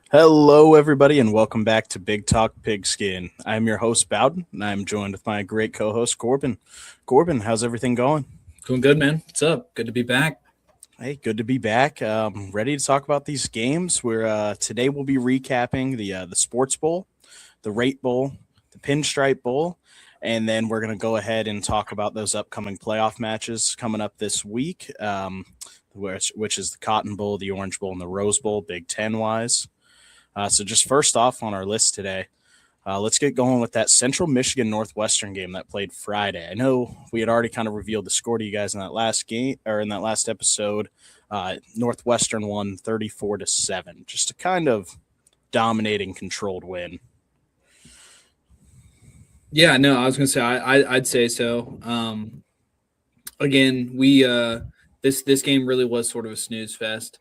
Hello, everybody, and welcome back to Big Talk Pigskin. I'm your host, Bowden, and I'm joined with my great co-host, Korbin. Korbin, how's everything going? Doing good, man. What's up? Good to be back. Hey, good to be back. Ready to talk about these games. Where today we'll be recapping the Sports Bowl, the Rate Bowl, the Pinstripe Bowl, and then we're gonna go ahead and talk about those upcoming playoff matches coming up this week, which is the Cotton Bowl, the Orange Bowl, and the Rose Bowl, Big Ten wise. So just first off on our list today, let's get going with that Central Michigan Northwestern game that played Friday. I know we had already kind of revealed the score to you guys in that last game or in that last episode. Northwestern won 34-7, just a kind of dominating, controlled win. Yeah, no, I was gonna say I'd say so. Again, we this game really was sort of a snooze fest.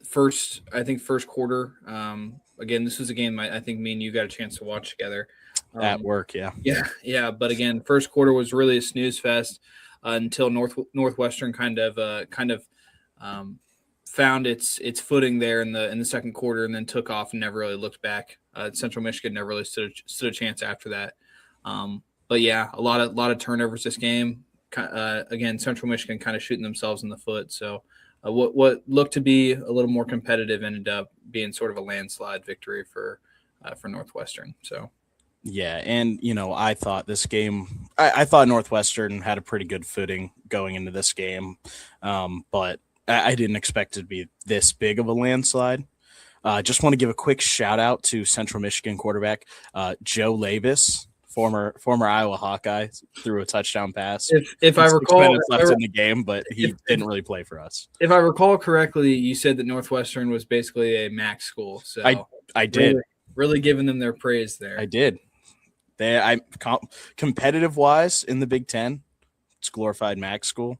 First quarter. Again, this was a game I think me and you got a chance to watch together. At work, yeah. Yeah. But again, first quarter was really a snooze fest until Northwestern kind of found its footing there in the second quarter, and then took off and never really looked back. Central Michigan never really stood a chance after that. But yeah, a lot of turnovers this game. Again, Central Michigan kind of shooting themselves in the foot. So what looked to be a little more competitive ended up being sort of a landslide victory for Northwestern. So. Yeah, and I thought this game, I thought Northwestern had a pretty good footing going into this game, but I didn't expect it to be this big of a landslide. Just want to give a quick shout out to Central Michigan quarterback Joe Labus, former Iowa Hawkeye, threw a touchdown pass. If I recall, 6 minutes left in the game, but he didn't really play for us. If I recall correctly, you said that Northwestern was basically a MAC school. So I did really giving them their praise there. I did. Competitive wise in the Big Ten, it's glorified MAC school.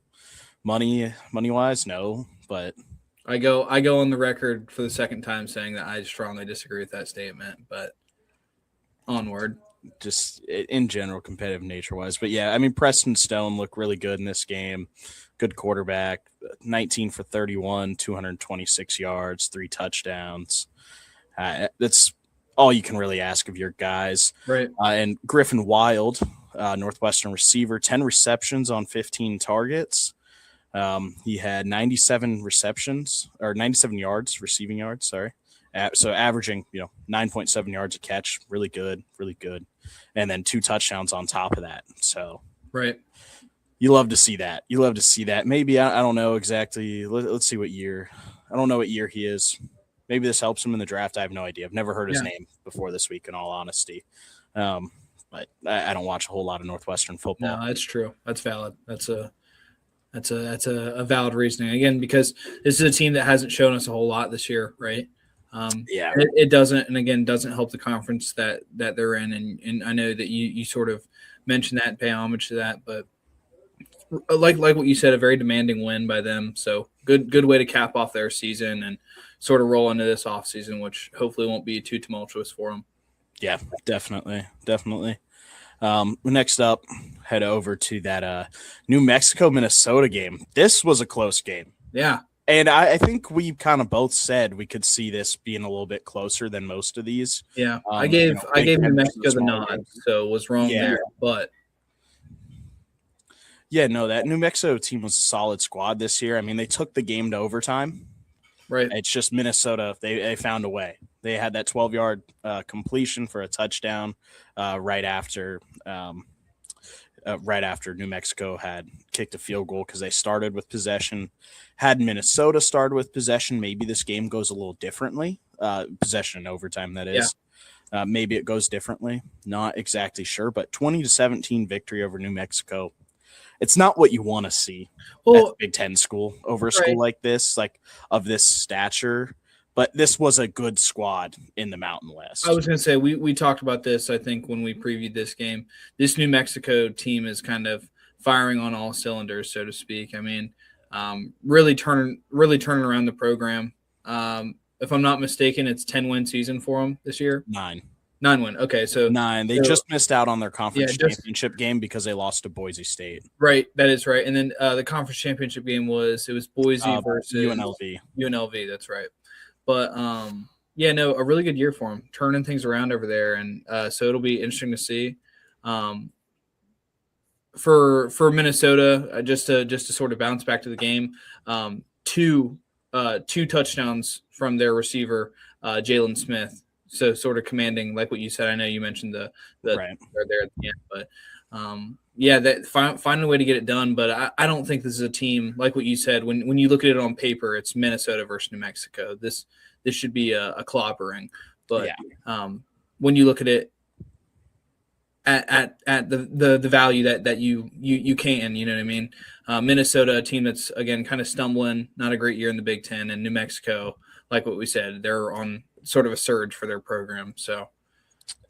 Money wise, no, but I go on the record for the second time saying that I strongly disagree with that statement. But onward, just in general, competitive nature wise. But yeah, I mean, Preston Stone looked really good in this game. Good quarterback, 19 for 31, 226 yards, 3 touchdowns. That's all you can really ask of your guys. Right. And Griffin Wild, Northwestern receiver, 10 receptions on 15 targets. He had 97 receptions or 97 yards, receiving yards. Sorry. So averaging, 9.7 yards a catch. Really good. And then 2 touchdowns on top of that. So right. You love to see that. Maybe, I don't know exactly. Let's see what year. I don't know what year he is. Maybe this helps him in the draft. I have no idea. I've never heard his name before this week, in all honesty. But I don't watch a whole lot of Northwestern football. No, that's true. That's valid. That's a valid reasoning. Again, because this is a team that hasn't shown us a whole lot this year, right? Yeah. It doesn't help the conference that they're in. And I know that you sort of mentioned that and pay homage to that, but like what you said, a very demanding win by them. So good way to cap off their season and sort of roll into this offseason, which hopefully won't be too tumultuous for them. Yeah, definitely. Next up, head over to that New Mexico-Minnesota game. This was a close game. Yeah. And I think we kind of both said we could see this being a little bit closer than most of these. Yeah, I gave New Mexico the nod, so was wrong there. But yeah, no, that New Mexico team was a solid squad this year. I mean, they took the game to overtime. Right. It's just Minnesota. They found a way. They had that 12-yard completion for a touchdown right after New Mexico had kicked a field goal, because they started with possession. Had Minnesota started with possession, maybe this game goes a little differently. Possession in overtime, that is. Yeah. Maybe it goes differently. Not exactly sure, but 20-17 victory over New Mexico. It's not what you want to see at a Big Ten school over a school like this, like of this stature. But this was a good squad in the Mountain West. I was going to say, we talked about this, I think, when we previewed this game. This New Mexico team is kind of firing on all cylinders, so to speak. I mean, really turning around the program. If I'm not mistaken, it's 10-win season for them this year. 9 win. Okay, so 9. They just missed out on their conference championship game because they lost to Boise State. Right, that is right. And then the conference championship game was Boise versus UNLV. UNLV, that's right. But yeah, no, a really good year for him, turning things around over there, and so it'll be interesting to see. For Minnesota, just to sort of bounce back to the game, two touchdowns from their receiver, Jalen Smith. So sort of commanding, like what you said. I know you mentioned the Right. there at the end, but yeah, that find a way to get it done. But I don't think this is a team like what you said. When you look at it on paper, it's Minnesota versus New Mexico. This should be a clobbering. But when you look at it at the value that you can, you know what I mean? Minnesota, a team that's again kind of stumbling, not a great year in the Big Ten, and New Mexico, like what we said, they're on sort of a surge for their program. So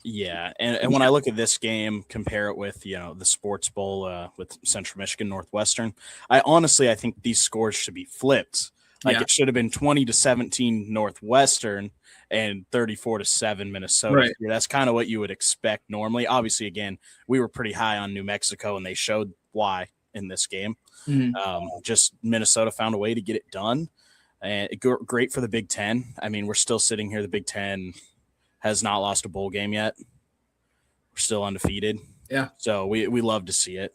yeah, and when I look at this game, compare it with the Sports Bowl with Central Michigan Northwestern, I think these scores should be flipped. Like it should have been 20-17 Northwestern and 34-7 Minnesota. Right. That's kind of what you would expect normally. Obviously, again, we were pretty high on New Mexico, and they showed why in this game. Just Minnesota found a way to get it done, and great for the Big Ten. I mean, we're still sitting here. The Big Ten has not lost a bowl game yet. We're still undefeated. Yeah. So we love to see it.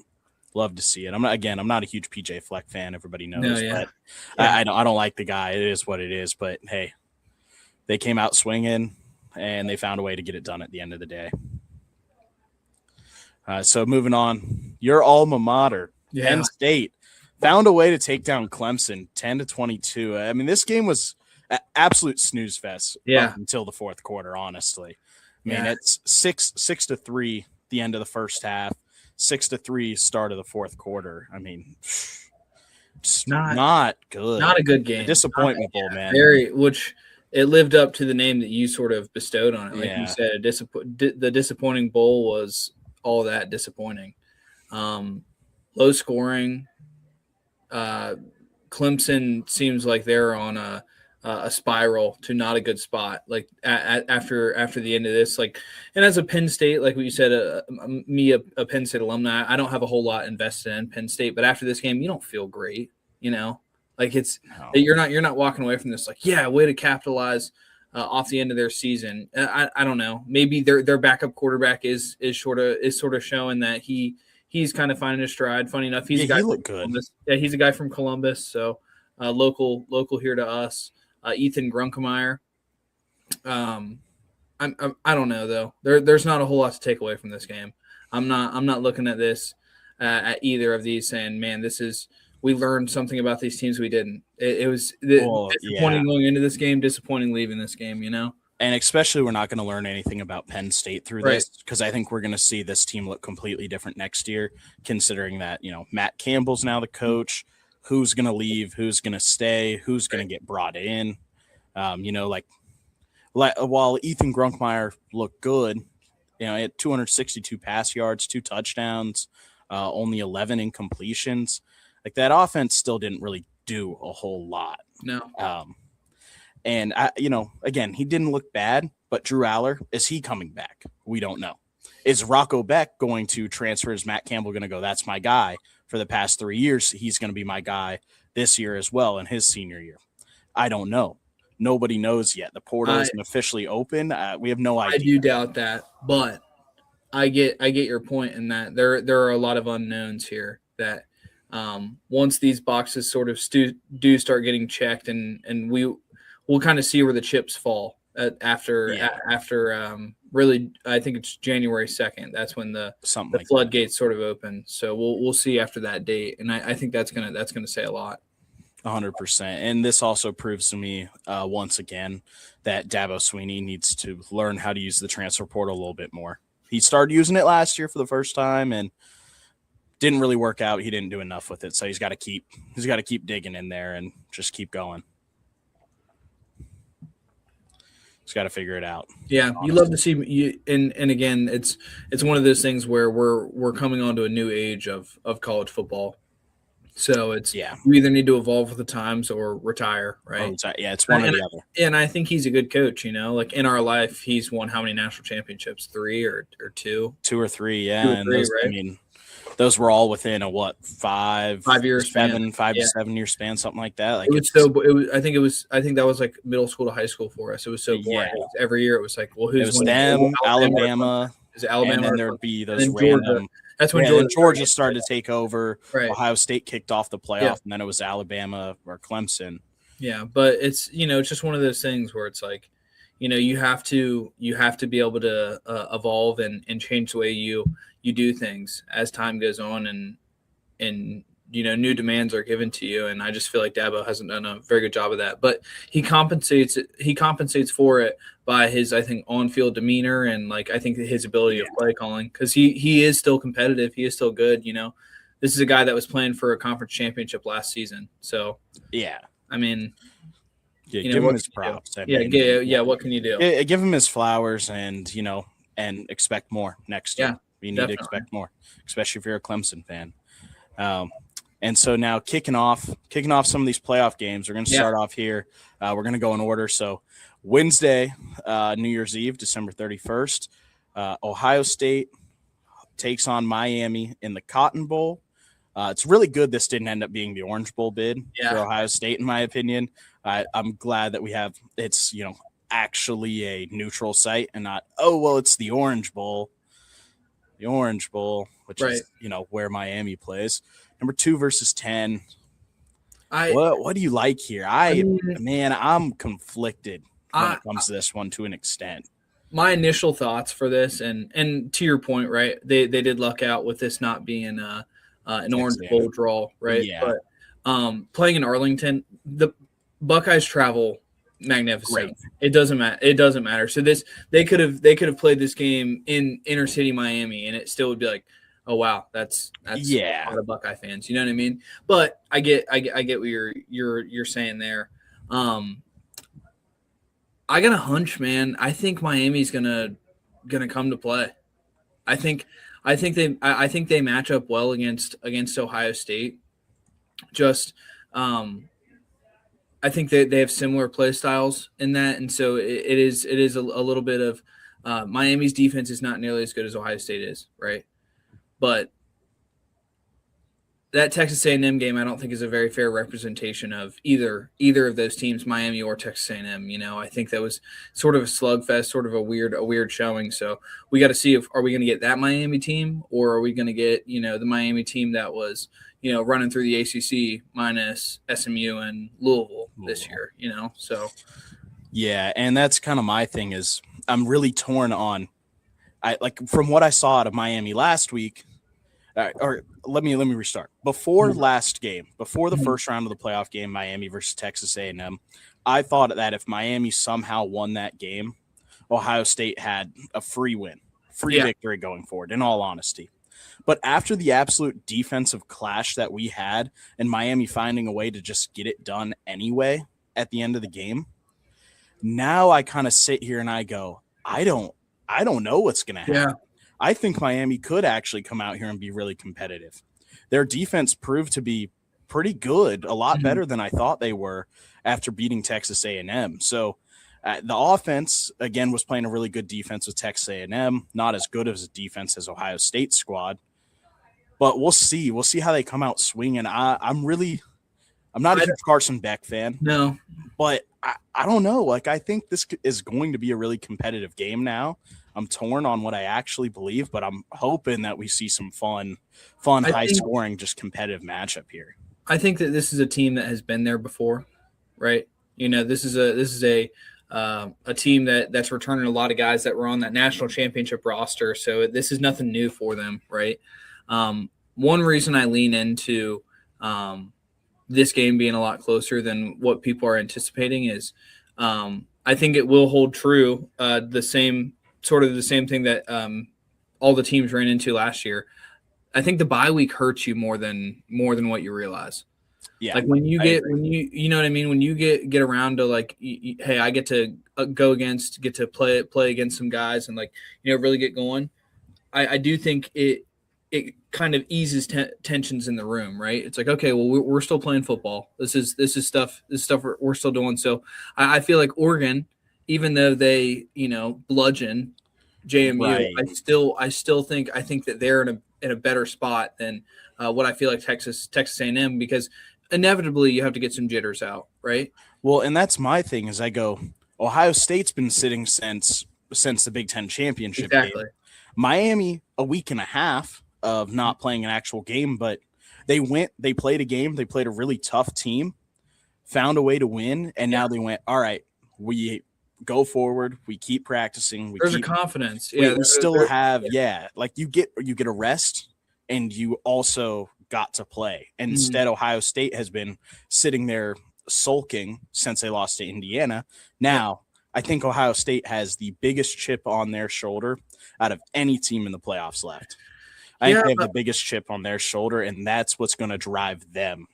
Love to see it. I'm not a huge PJ Fleck fan. Everybody knows, but I don't like the guy. It is what it is. But hey, they came out swinging, and they found a way to get it done at the end of the day. So moving on, your alma mater, Penn State, found a way to take down Clemson 10-22. I mean, this game was an absolute snooze fest up until the fourth quarter. Honestly, I mean it's 6-3 the end of the first half. 6-3 start of the fourth quarter. I mean, not good. Not a good game. Disappointment bowl, man. Which it lived up to the name that you sort of bestowed on it. Like you said, the disappointing bowl was all that disappointing. Low scoring. Clemson seems like they're on a spiral to not a good spot. Like after the end of this, like, and as a Penn State, like what you said, a Penn State alumni, I don't have a whole lot invested in Penn State, but after this game, you don't feel great, like you're not walking away from this like, way to capitalize off the end of their season. I don't know. Maybe their backup quarterback is sort of showing that he's kind of finding his stride. Funny enough, he's a guy from Columbus. Yeah, he's a guy from Columbus, so local here to us. Ethan Grunkemeyer. I don't know though. There's not a whole lot to take away from this game. I'm not looking at this at either of these saying, man, we learned something about these teams we didn't. It was disappointing going into this game, disappointing leaving this game. And especially we're not going to learn anything about Penn State through this, because I think we're going to see this team look completely different next year, considering that, Matt Campbell's now the coach. Who's going to leave, who's going to stay, who's going to get brought in. Like while Ethan Grunkemeyer looked good, he had 262 pass yards, 2 touchdowns, only 11 incompletions. Like that offense still didn't really do a whole lot. No. And again, he didn't look bad, but Drew Aller, is he coming back? We don't know. Is Rocco Beck going to transfer? Is Matt Campbell going to go, that's my guy for the past 3 years? He's going to be my guy this year as well in his senior year. I don't know. Nobody knows yet. The portal isn't officially open. We have no idea. I do doubt that, but I get your point in that there are a lot of unknowns here that once these boxes sort of do start getting checked, and we'll kind of see where the chips fall after really, I think it's January 2nd. That's when the floodgates sort of open. So we'll see after that date, and I think that's gonna say a lot. 100%. And this also proves to me once again that Dabo Swinney needs to learn how to use the transfer portal a little bit more. He started using it last year for the first time and didn't really work out. He didn't do enough with it, so he's got to keep digging in there and just keep going. He's got to figure it out. Yeah, honestly. You love to see you, and again, it's one of those things where we're coming onto a new age of college football. So it's you either need to evolve with the times or retire, right? It's one or the other. And I think he's a good coach. Like in our life, he's won how many national championships? 3 or 2? 2 or 3, yeah. 2 or 3, right? I mean, those were all within a 5 5 year span. 5 to 7 year span, something like that. Like It was so. It was. I think that was like middle school to high school for us. It was so boring. Yeah. Every year it was like, well, It who's was winning? them, Alabama. Alabama, Is it Alabama? and then or there'd Clemson? be And those then Georgia. random. That's when Yeah, Georgia, then Georgia started to take over. Right. Ohio State kicked off the playoff, Yeah. and then it was Alabama or Clemson. Yeah, but it's it's just one of those things where it's like, you have to be able to evolve and change the way you do things as time goes on, and new demands are given to you, and I just feel like Dabo hasn't done a very good job of that. But he compensates for it by his, I think, on-field demeanor, and like I think his ability of play calling, because he is still competitive, he is still good. This is a guy that was playing for a conference championship last season, so Yeah. I mean, give him his props. What can you do? Give him his flowers, and expect more next year. You need to expect more, especially if you're a Clemson fan. And so now kicking off some of these playoff games, we're going to start off here. We're going to go in order. So Wednesday, New Year's Eve, December 31st, Ohio State takes on Miami in the Cotton Bowl. It's really good this didn't end up being the Orange Bowl bid for Ohio State, in my opinion. I'm glad that it's actually a neutral site and not, it's the Orange Bowl. The Orange Bowl, which is where Miami plays. Number 2 versus 10. What do you like here? I'm conflicted when it comes to this one to an extent. My initial thoughts for this, and to your point, right? They did luck out with this not being an Orange Bowl draw, right? Yeah. But playing in Arlington, the Buckeyes travel magnificent. Great. It doesn't matter. So they could have played this game in inner city Miami, and it still would be like, oh wow, that's a lot of Buckeye fans. You know what I mean? But I get what you're saying there. I got a hunch, man. I think Miami's gonna come to play. I think they match up well against Ohio State. Just I think they have similar play styles in that, and so it is a little bit of Miami's defense is not nearly as good as Ohio State is, right? But that Texas A&M game, I don't think is a very fair representation of either of those teams, Miami or Texas A&M. I think that was sort of a slugfest, sort of a weird showing. So we got to see are we going to get that Miami team, or are we going to get the Miami team that was running through the ACC minus SMU and Louisville this year. So yeah, and that's kind of my thing is I'm really torn on. From what I saw out of Miami last week. Or let me restart. Before last game, before the first round of the playoff game, Miami versus Texas A&M, I thought that if Miami somehow won that game, Ohio State had a free victory going forward, in all honesty. But after the absolute defensive clash that we had and Miami finding a way to just get it done anyway at the end of the game, now I kind of sit here and I go, I don't know what's going to happen. Yeah. I think Miami could actually come out here and be really competitive. Their defense proved to be pretty good, a lot better than I thought they were after beating Texas A&M. So the offense, again, was playing a really good defense with Texas A&M, not as good as a defense as Ohio State squad. But we'll see. We'll see how they come out swinging. I'm not a huge Carson Beck fan. No. But I don't know. I think this is going to be a really competitive game now. I'm torn on what I actually believe, but I'm hoping that we see some fun, high-scoring, just competitive matchup here. I think that this is a team that has been there before, right? This is a team that's returning a lot of guys that were on that national championship roster, so this is nothing new for them, right? One reason I lean into this game being a lot closer than what people are anticipating is I think it will hold true the same thing that all the teams ran into last year. I think the bye week hurts you more than what you realize. Yeah. Like when you know what I mean? When you get around to hey, I get to play against some guys and really get going. I do think it kind of eases tensions in the room, right? It's like, okay, well, we're still playing football. This is stuff we're still doing. So I feel like Oregon, even though they, bludgeon JMU, right. I think that they're in a better spot than what I feel like Texas A&M, because inevitably you have to get some jitters out, right? Well, and that's my thing is I go, Ohio State's been sitting since the Big Ten championship Exactly. game. Miami, a week and a half of not playing an actual game, but they played a game, they played a really tough team, found a way to win, and now they went, all right, we go forward, we keep practicing, There's a confidence. Yeah, we still have, like you get a rest, and you also got to play. Instead, Ohio State has been sitting there sulking since they lost to Indiana. Now, I think Ohio State has the biggest chip on their shoulder out of any team in the playoffs left. I think they have the biggest chip on their shoulder, and that's what's going to drive them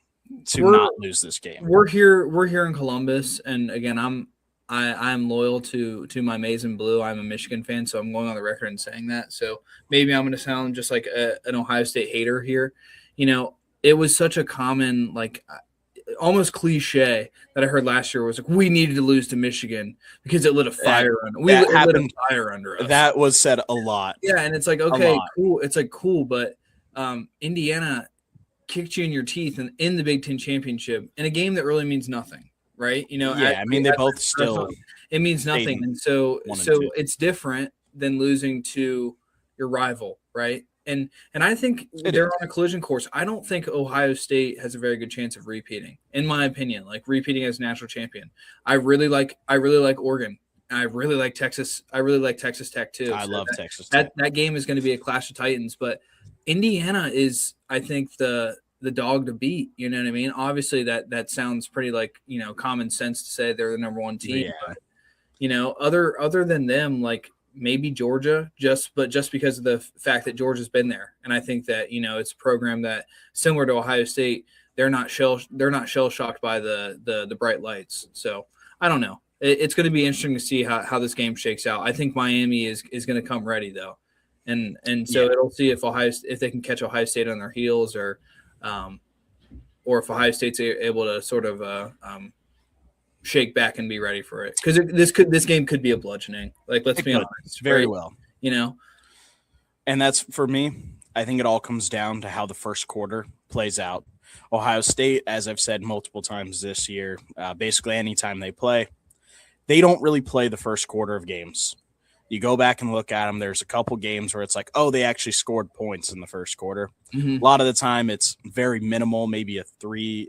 to not lose this game. We're here in Columbus, and again, I'm loyal to my Maize and Blue. I'm a Michigan fan, so I'm going on the record and saying that. So maybe I'm going to sound just like an Ohio State hater here. It was such a common, like, almost cliche that I heard last year was like, we needed to lose to Michigan because it lit a fire under. Lit a fire under us. That was said a lot. Yeah, and it's like, okay, cool. It's like cool, but Indiana kicked you in your teeth in the Big Ten championship in a game that really means nothing, right? They both still. It means nothing, and so it's different than losing to your rival, right? And I think they're on a collision course. I don't think Ohio State has a very good chance of repeating, in my opinion, like repeating as national champion. I really like Oregon. I really like Texas. I really like Texas Tech too. I love Texas Tech. That game is going to be a clash of titans, but Indiana is, I think, the dog to beat. You know what I mean? Obviously, that sounds pretty like, common sense to say they're the number one team. Yeah. But, other than them, like maybe Georgia, just because of the fact that Georgia's been there, and I think that it's a program that, similar to Ohio State, they're not shell shocked by the bright lights. So I don't know. It's going to be interesting to see how this game shakes out. I think Miami is going to come ready though, and so it'll see if they can catch Ohio State on their heels, or if Ohio State's able to sort of shake back and be ready for it, because this game could be a bludgeoning. Like, let's be honest, very well. And that's, for me, I think it all comes down to how the first quarter plays out. Ohio State, as I've said multiple times this year, basically anytime they play, they don't really play the first quarter of games. You go back and look at them, there's a couple games where it's like, oh, they actually scored points in the first quarter. A lot of the time it's very minimal, maybe 3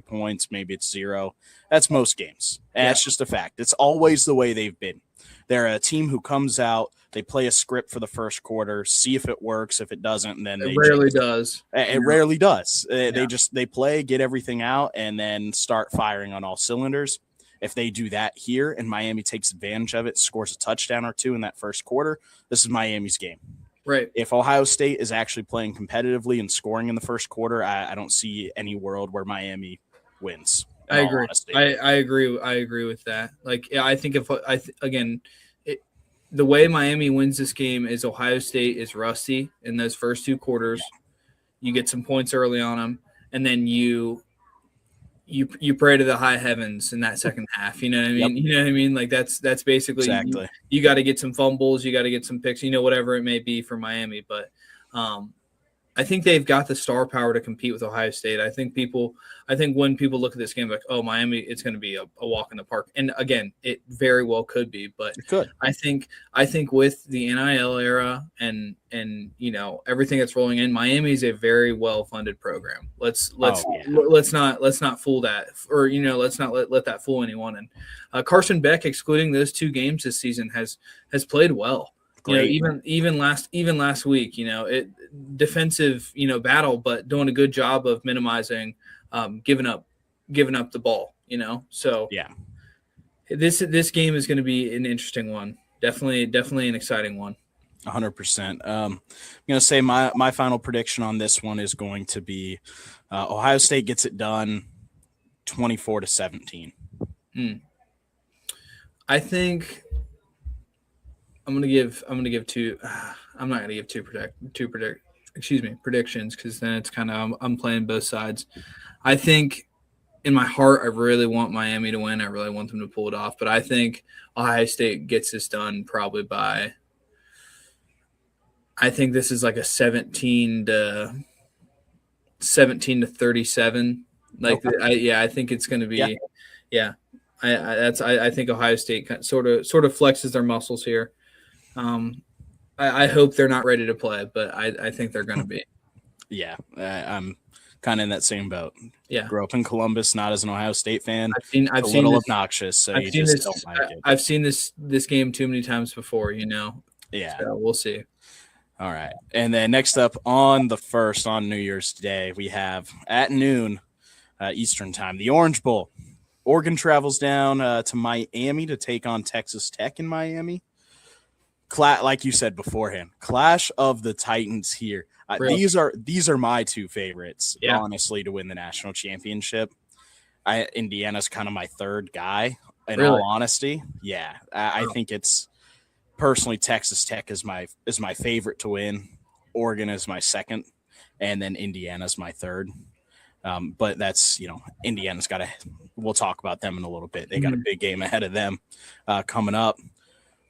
points, maybe it's 0. That's most games. And that's just a fact. It's always the way they've been. They're a team who comes out, they play a script for the first quarter, see if it works. If it doesn't, then it rarely does. It rarely does. They play, get everything out, and then start firing on all cylinders. If they do that here and Miami takes advantage of it, scores a touchdown or two in that first quarter, this is Miami's game. Right. If Ohio State is actually playing competitively and scoring in the first quarter, I don't see any world where Miami wins. I agree. I agree. I agree with that. Like, I think the way Miami wins this game is Ohio State is rusty in those first two quarters. You get some points early on them, and then you pray to the high heavens in that second half. You know what I mean? You know what I mean? Like, that's basically exactly. You got to get some fumbles, you got to get some picks, whatever it may be for Miami. But I think they've got the star power to compete with Ohio State. I think when people look at this game, like, oh, Miami, it's going to be a walk in the park. And again, it very well could be, but it could. I think with the NIL era and everything that's rolling in, Miami is a very well funded program. Let's not fool that, or let's not let that fool anyone. And Carson Beck, excluding those 2 games this season, has played well. Great. Even last week, defensive, battle, but doing a good job of minimizing giving up the ball, So this game is going to be an interesting one. Definitely an exciting one. 100%. I'm going to say my final prediction on this one is going to be Ohio State gets it done 24-17. I think I'm going to give two. I'm not going to give predictions, because then it's kind of I'm playing both sides. I think in my heart I really want Miami to win. I really want them to pull it off, but I think Ohio State gets this done probably by I think this is like a 17 to 37. Like, Okay. I think it's going to Yeah. be, yeah. I think Ohio State sort of flexes their muscles here. I hope they're not ready to play, but I think they're going to be. Yeah, I'm kind of in that same boat. Yeah. Grew up in Columbus, not as an Ohio State fan. I've seen It's a seen little this. obnoxious, so I've you seen just this. don't like it. I've seen this game too many times before. Yeah. So we'll see. All right. And then next up on the first, on New Year's Day, we have at noon Eastern time, the Orange Bowl. Oregon travels down to Miami to take on Texas Tech in Miami. Like you said beforehand, clash of the Titans here. Really? These are my two favorites, Yeah. honestly, to win the national championship. Indiana's kind of my third guy, in Really? all honesty. Yeah, I think it's personally Texas Tech is my favorite to win. Oregon is my second, and then Indiana's my third. But that's, Indiana's got to. We'll talk about them in a little bit. They got a big game ahead of them coming up.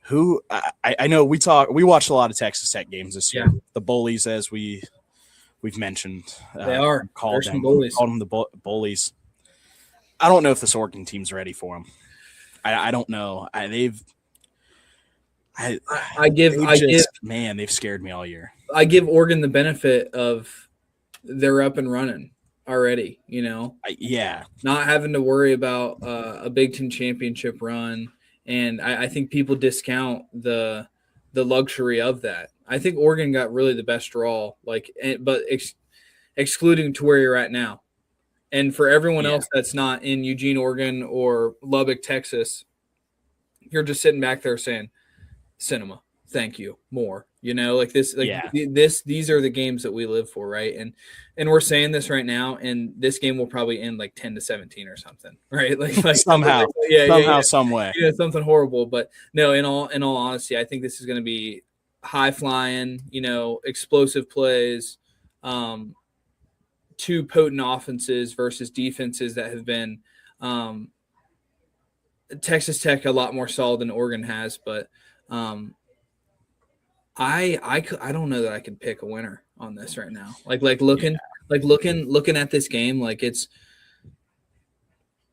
Who I know we watched a lot of Texas Tech games this year. The Bullies, as we've mentioned, They are called them the Bullies. I don't know if this Oregon team's ready for them. I don't know. They've scared me all year. I give Oregon the benefit of they're up and running already. Not having to worry about a Big Ten championship run. And I think people discount the luxury of that. I think Oregon got really the best draw, but excluding to where you're at now. And for everyone else that's not in Eugene, Oregon, or Lubbock, Texas, you're just sitting back there saying, "Cinema, thank you, more." These are the games that we live for, right? And we're saying this right now, and this game will probably end like 10-17 or something, right? Somehow, some way, something horrible. But no, in all honesty, I think this is going to be high flying, explosive plays, two potent offenses versus defenses that have been Texas Tech a lot more solid than Oregon has, but I don't know that I could pick a winner on this right now. Looking at this game, it's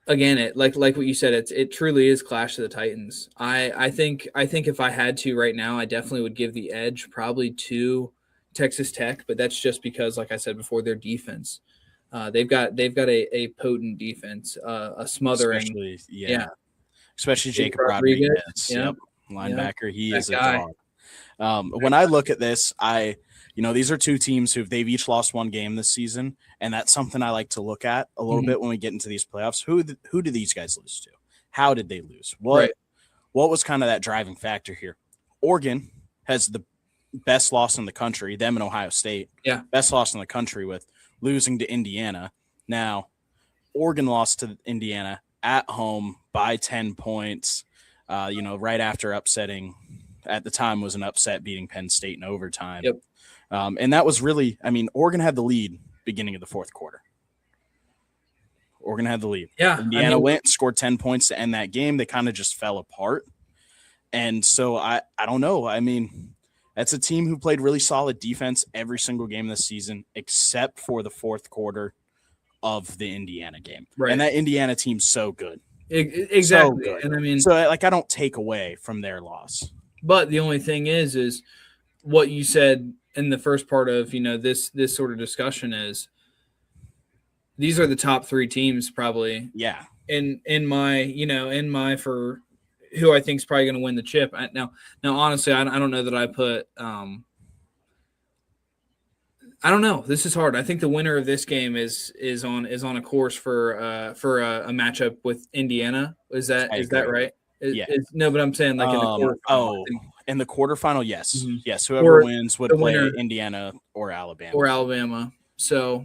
again, like what you said, it truly is clash of the Titans. I think if I had to right now, I definitely would give the edge probably to Texas Tech, but that's just because, like I said before, their defense. They've got a potent defense, a smothering, especially Jacob Rodriguez. Yep, linebacker. He is a dog. When I look at this, these are two teams they've each lost one game this season, and that's something I like to look at a little bit when we get into these playoffs. Who do these guys lose to? How did they lose? What was kind of that driving factor here? Oregon has the best loss in the country, them and Ohio State. Yeah. Best loss in the country with losing to Indiana. Now, Oregon lost to Indiana at home by 10 points, right after upsetting – at the time was an upset, beating Penn State in overtime. Yep. And that was really, Oregon had the lead beginning of the fourth quarter. Oregon had the lead. Yeah. Indiana went, scored 10 points to end that game. They kind of just fell apart. And so I don't know. That's a team who played really solid defense every single game this season, except for the fourth quarter of the Indiana game. Right. And that Indiana team's so good. Exactly. So good. And I don't take away from their loss. But the only thing is what you said in the first part of, this sort of discussion is these are the top three teams probably. Yeah. In my for who I think is probably going to win the chip. Now, honestly, I don't know that I put I don't know. This is hard. I think the winner of this game is on a course for a matchup with Indiana. Is that right? No, but I'm saying in the quarterfinal. In the quarterfinal, yes. Mm-hmm. Yes, whoever wins would play Indiana or Alabama. So,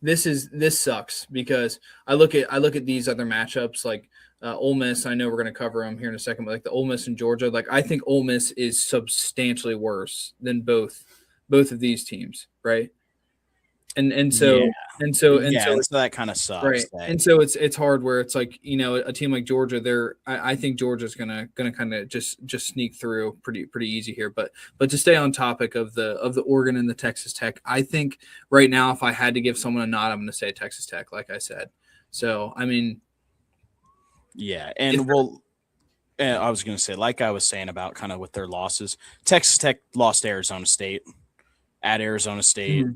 this sucks because I look at these other matchups like Ole Miss. I know we're going to cover them here in a second, but like the Ole Miss and Georgia, I think Ole Miss is substantially worse than both of these teams, right? and so Yeah. and so and Yeah, so and so that kind of sucks. right. That, And so it's hard where it's like, a team like Georgia, I think Georgia's gonna kind of just sneak through pretty easy here. But to stay on topic of the Oregon and the Texas Tech, I think right now if I had to give someone a nod, I'm gonna say Texas Tech, like I said. So I mean, yeah, and I was going to say, like I was saying about kind of with their losses, Texas Tech lost Arizona State at Arizona State.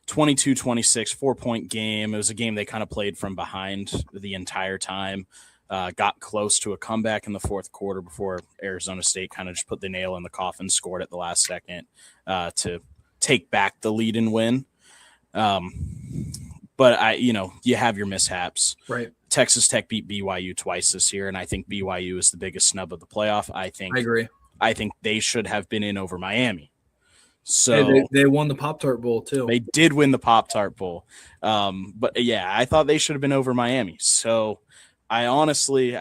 22-26, 4-point game. It was a game they kind of played from behind the entire time. Got close to a comeback in the fourth quarter before Arizona State kind of just put the nail in the coffin, scored at the last second to take back the lead and win. But you have your mishaps. right. Texas Tech beat BYU twice this year, and I think BYU is the biggest snub of the playoff. I agree. I think they should have been in over Miami. So they won the Pop-Tart Bowl too. They did win the Pop-Tart Bowl. But yeah, I thought they should have been over Miami. So I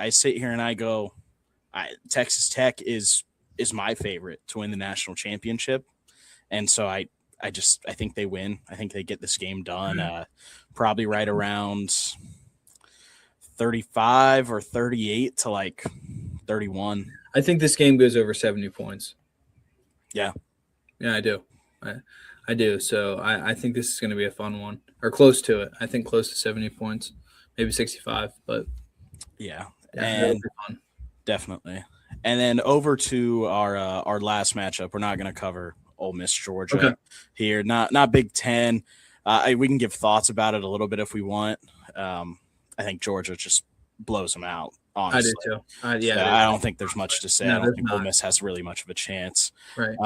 sit here and I go, Texas Tech is my favorite to win the national championship. And so I think they win. I think they get this game done probably right around 35 or 38 to like 31. I think this game goes over 70 points. Yeah. Yeah, I do. I do. So I think this is going to be a fun one, or close to it. I think close to 70 points, maybe 65. But yeah, and fun. Definitely. And then over to our last matchup. We're not going to cover Ole Miss Georgia here. Not Big Ten. We can give thoughts about it a little bit if we want. I think Georgia just blows them out. Honestly. I do too. I don't think there's much to say. No, I don't think Ole Miss has really much of a chance. Right.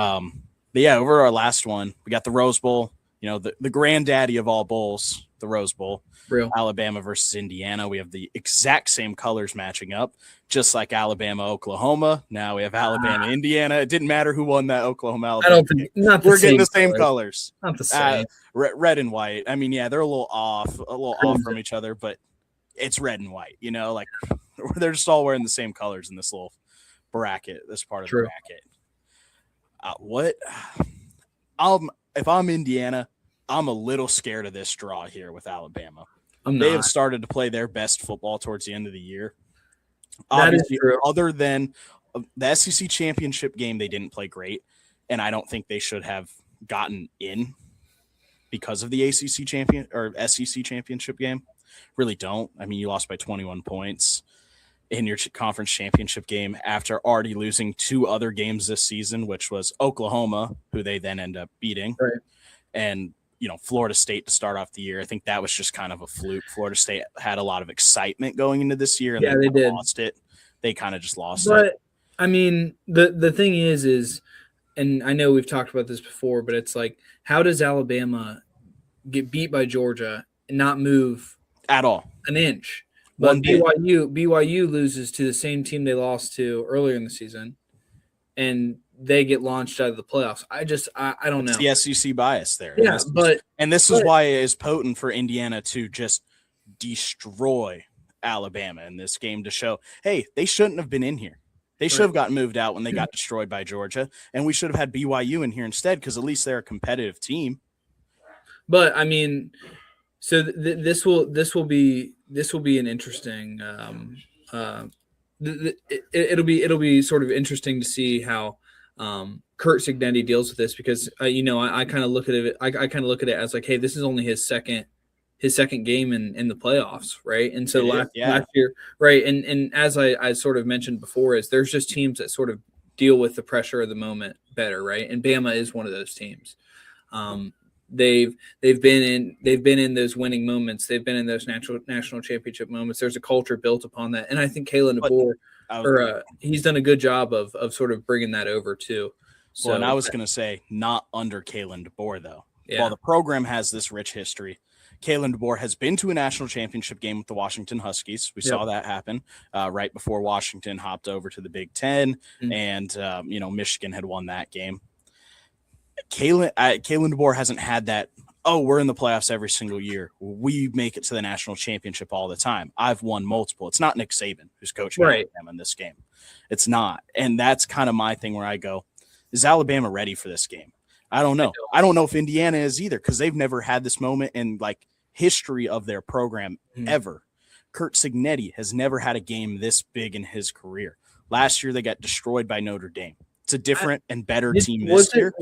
But yeah, over our last one, we got the Rose Bowl, the granddaddy of all bowls, the Rose Bowl. Real. Alabama versus Indiana. We have the exact same colors matching up, just like Alabama, Oklahoma. Now we have Alabama, Indiana. It didn't matter who won that Oklahoma, Alabama. I don't think we're getting the same colors. Not the same. Red and white. I mean, yeah, they're a little off from each other, but it's red and white. Like they're just all wearing the same colors in this little bracket. This part of the bracket. If I'm Indiana, I'm a little scared of this draw here with Alabama. They have started to play their best football towards the end of the year. Obviously, other than the SEC championship game, they didn't play great, and I don't think they should have gotten in because of the ACC champion or SEC championship game. Really don't. I mean, you lost by 21 points in your conference championship game after already losing two other games this season, which was Oklahoma, who they then end up beating, and Florida State to start off the year. I think that was just kind of a fluke. Florida State had a lot of excitement going into this year, and they did lost it. They kind of just lost it. But I mean, the thing is, and I know we've talked about this before, but it's like, how does Alabama get beat by Georgia and not move at all an inch? But BYU loses to the same team they lost to earlier in the season, and they get launched out of the playoffs. I don't know. It's the SEC bias there. Yeah, this is why it is potent for Indiana to just destroy Alabama in this game to show, hey, they shouldn't have been in here. They should have gotten moved out when they got destroyed by Georgia, and we should have had BYU in here instead because at least they're a competitive team. But I mean, so this will be an interesting. It'll be sort of interesting to see how Kurt Cignetti deals with this because I kind of look at it. I kind of look at it as like, hey, this is only his second game in the playoffs, right? And so last year, right? And as I sort of mentioned before, is there's just teams that sort of deal with the pressure of the moment better, right? And Bama is one of those teams. They've been in those winning moments. They've been in those national championship moments. There's a culture built upon that, and I think Kalen DeBoer, he's done a good job of sort of bringing that over too. So, and I was going to say not under Kalen DeBoer though. Yeah. While the program has this rich history, Kalen DeBoer has been to a national championship game with the Washington Huskies. We saw that happen right before Washington hopped over to the Big Ten, and Michigan had won that game. Kalen DeBoer hasn't had that, we're in the playoffs every single year. We make it to the national championship all the time. I've won multiple. It's not Nick Saban who's coaching Alabama in this game. It's not. And that's kind of my thing where I go, is Alabama ready for this game? I don't know. I don't know if Indiana is either, because they've never had this moment in like history of their program ever. Curt Cignetti has never had a game this big in his career. Last year, they got destroyed by Notre Dame. It's a different and better team this year.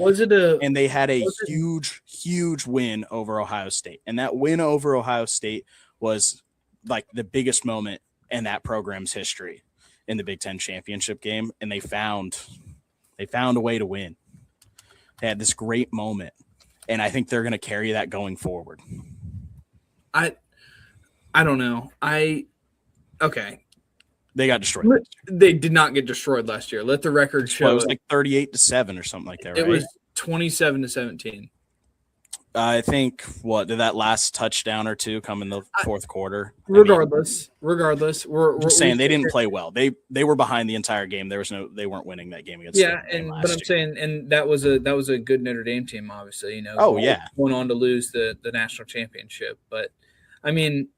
And they had a huge win over Ohio State. And that win over Ohio State was like the biggest moment in that program's history in the Big Ten championship game. And they found a way to win. They had this great moment. And I think they're going to carry that going forward. I don't know. Okay. They got destroyed. They did not get destroyed last year. Let the record show. It was like 38-7 or something like that, right? It was 27-17. I think did that last touchdown or two come in the fourth quarter? Regardless, we're just saying they didn't play well. They were behind the entire game. They weren't winning that game against. Yeah, but I'm saying, and that was a good Notre Dame team, obviously. Went on to lose the national championship. But I mean,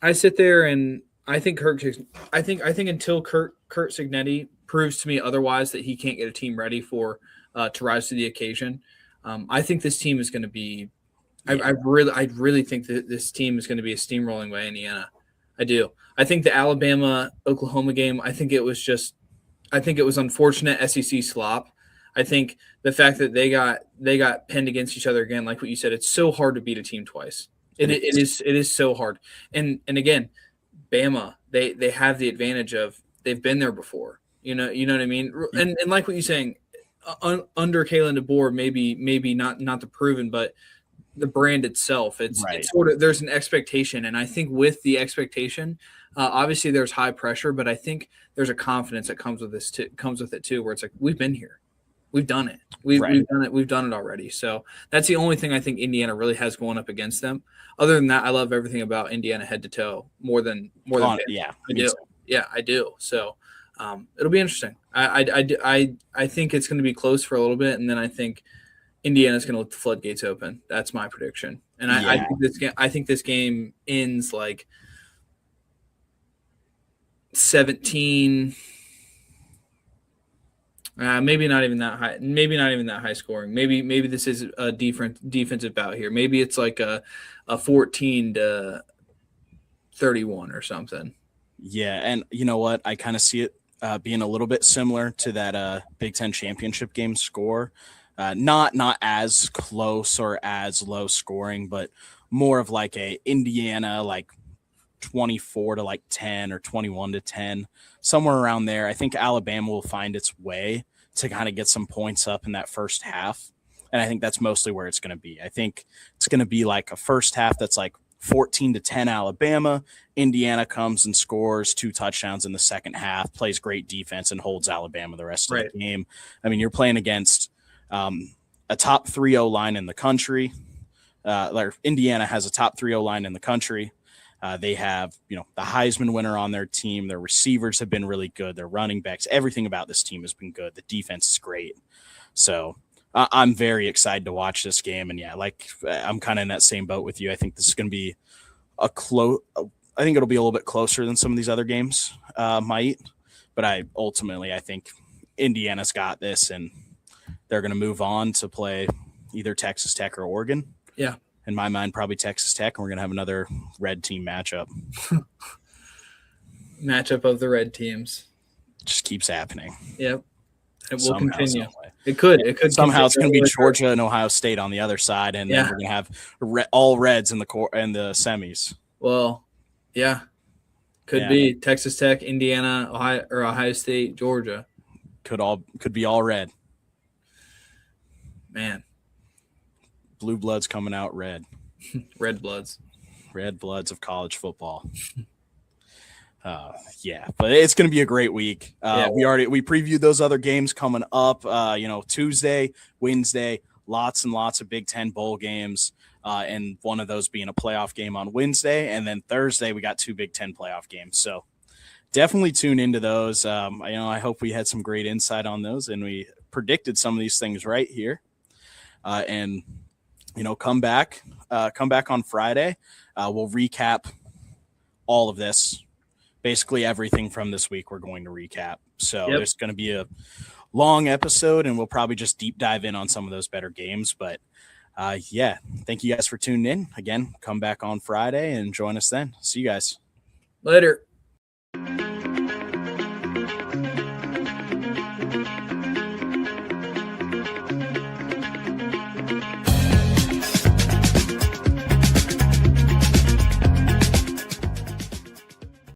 I sit there and I think until Curt Cignetti proves to me otherwise that he can't get a team ready to rise to the occasion, I think this team is going to be. I really think that this team is going to be a steamrolling by Indiana. I do. I think the Alabama-Oklahoma game. I think it was unfortunate SEC slop. I think the fact that they got pinned against each other again, like what you said, it's so hard to beat a team twice. It is so hard. And again, Bama, they have the advantage of they've been there before. You know what I mean? And like what you're saying, under Kalen DeBoer, maybe not the proven, but the brand itself, it's sort of, there's an expectation. And I think with the expectation, obviously there's high pressure, but I think there's a confidence that comes with it too, where it's like, we've been here. We've done it. We've done it. We've done it already. So that's the only thing I think Indiana really has going up against them. Other than that, I love everything about Indiana head to toe more than yeah, I do. Yeah, I do. So it'll be interesting. I think it's going to be close for a little bit, and then I think Indiana's going to let the floodgates open. That's my prediction. And I think this game ends like 17. Maybe not even that high. Maybe not even that high scoring. Maybe this is a defensive bout here. Maybe it's like a 14-31 or something. Yeah, and you know what? I kind of see it being a little bit similar to that Big Ten championship game score. Not as close or as low scoring, but more of like a Indiana like 24-10 or 21-10, somewhere around there. I think Alabama will find its way to kind of get some points up in that first half. And I think that's mostly where it's going to be. I think it's going to be like a first half that's like 14-10 Alabama. Indiana comes and scores 2 touchdowns in the second half, plays great defense, and holds Alabama the rest of the game. I mean, you're playing against a top 3 O-line in the country. Indiana has a top 3 O-line in the country. They have, the Heisman winner on their team. Their receivers have been really good. Their running backs, everything about this team has been good. The defense is great. So I'm very excited to watch this game. And I'm kind of in that same boat with you. I think this is going to be I think it'll be a little bit closer than some of these other games might. But I think Indiana's got this, and they're going to move on to play either Texas Tech or Oregon. Yeah. In my mind, probably Texas Tech, and we're going to have another red team matchup. Matchup of the red teams. Just keeps happening. Yep. It will continue. It could. Somehow it's going to be Georgia and Ohio State on the other side, and then we're going to have all reds in the semis. Well, yeah. Could be Texas Tech, Indiana, Ohio State, Georgia. Could be all red. Man. Blue bloods coming out red. Red bloods of college football. But it's going to be a great week. We previewed those other games coming up. Tuesday, Wednesday, lots and lots of Big Ten bowl games, and one of those being a playoff game on Wednesday, and then Thursday we got 2 Big Ten playoff games. So definitely tune into those. I hope we had some great insight on those, and we predicted some of these things right here. Come back on Friday. We'll recap all of this, basically everything from this week. We're going to recap. So there's going to be a long episode, and we'll probably just deep dive in on some of those better games. But yeah, thank you guys for tuning in. Again, come back on Friday and join us then. See you guys. Later.